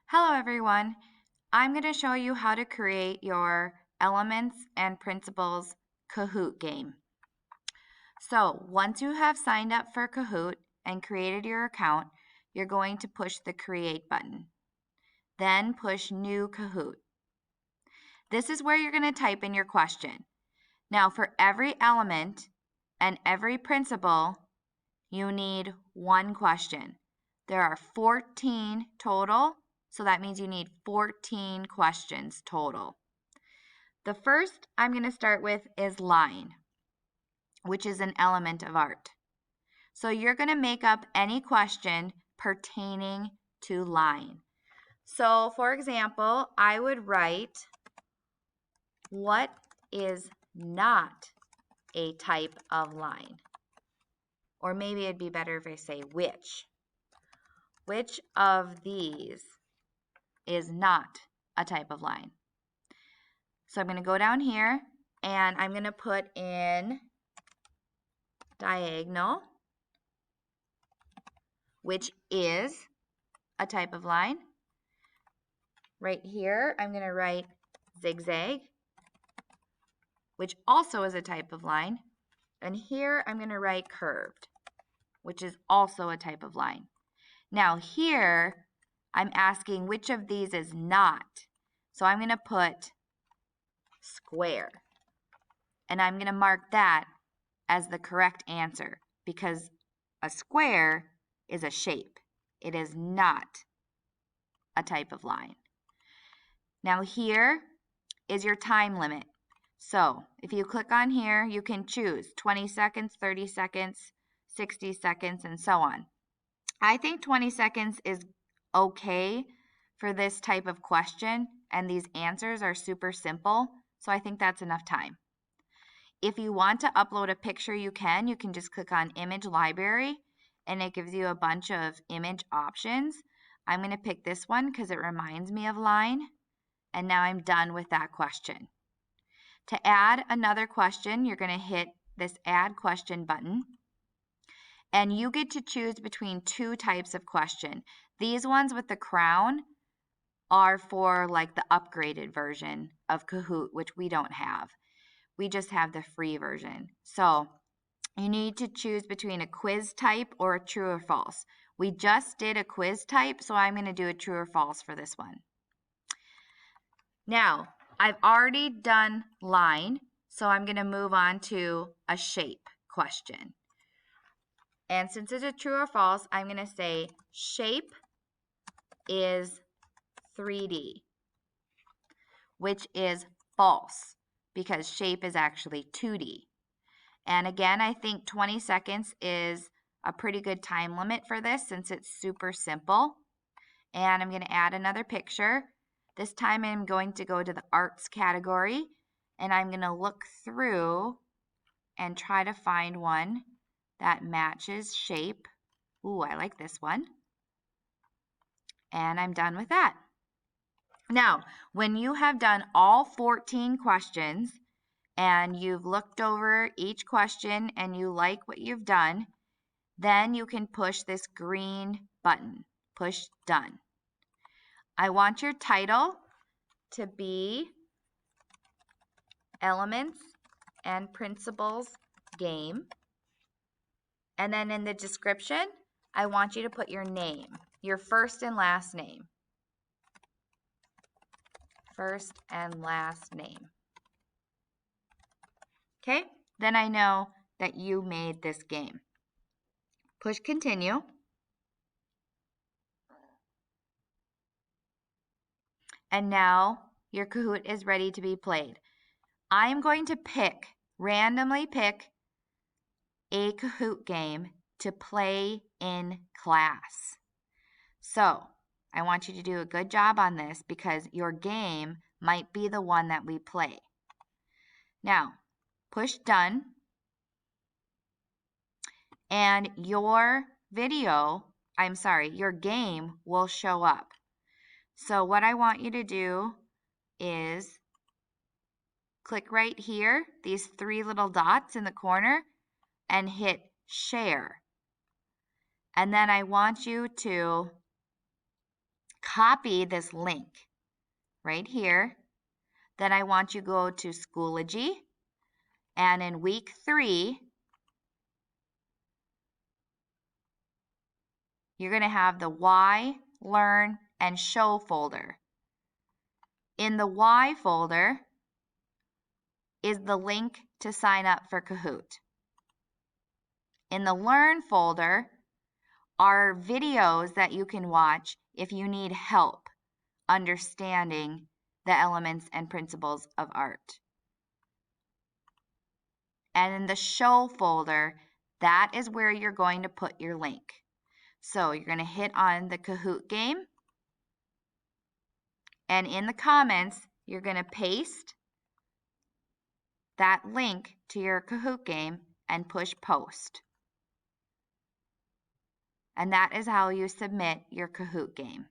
Hello everyone. I'm going to show you how to create your Elements and Principles Kahoot game. So once you have signed up for Kahoot and created your account, you're going to push the Create button. Then push New Kahoot. This is where you're going to type in your question. Now for every element and every principle, you need one question. There are 14 total. So that means you need 14 questions total. The first I'm going to start with is line, which is an element of art. So you're going to make up any question pertaining to line. So for example, I would write, what is not a type of line? Or maybe it'd be better if I say which. Which of these is not a type of line? So I'm going to go down here and I'm going to put in diagonal, which is a type of line. Right here, I'm going to write zigzag, which also is a type of line. And here, I'm going to write curved, which is also a type of line. Now here, I'm asking which of these is not. So I'm going to put square. And I'm going to mark that as the correct answer because a square is a shape. It is not a type of line. Now here is your time limit. So if you click on here, you can choose 20 seconds, 30 seconds, 60 seconds, and so on. I think 20 seconds is okay for this type of question, and these answers are super simple, so I think that's enough time. If you want to upload a picture, you can just click on Image Library, and it gives you a bunch of image options. I'm going to pick this one because it reminds me of line, and now I'm done with that question. To add another question, you're going to hit this Add Question button, and you get to choose between two types of question. These ones with the crown are for like the upgraded version of Kahoot, which we don't have. We just have the free version. So you need to choose between a quiz type or a true or false. We just did a quiz type, so I'm going to do a true or false for this one. Now, I've already done line, so I'm going to move on to a shape question. And since it's a true or false, I'm going to say shape is 3D, which is false because shape is actually 2D. And again, I think 20 seconds is a pretty good time limit for this since it's super simple. And I'm going to add another picture. This time I'm going to go to the arts category and I'm going to look through and try to find one that matches shape. Ooh, I like this one. And I'm done with that. Now, when you have done all 14 questions and you've looked over each question and you like what you've done, then you can push this green button, push done. I want your title to be Elements and Principles Game. And then in the description, I want you to put your name, your first and last name. First and last name. Okay, then I know that you made this game. Push continue. And now your Kahoot is ready to be played. I'm going to randomly pick a Kahoot game to play in class. So I want you to do a good job on this because your game might be the one that we play. Now, push done. And your game will show up. So what I want you to do is click right here, these three little dots in the corner, and hit share. And then I want you to copy this link right here. Then I want you to go to Schoology, and in week 3, you're going to have the Why, Learn, and Show folder. In the Why folder is the link to sign up for Kahoot. In the Learn folder are videos that you can watch if you need help understanding the elements and principles of art. And in the Show folder, that is where you're going to put your link. So you're going to hit on the Kahoot game, and in the comments, you're going to paste that link to your Kahoot game and push post. And that is how you submit your Kahoot game.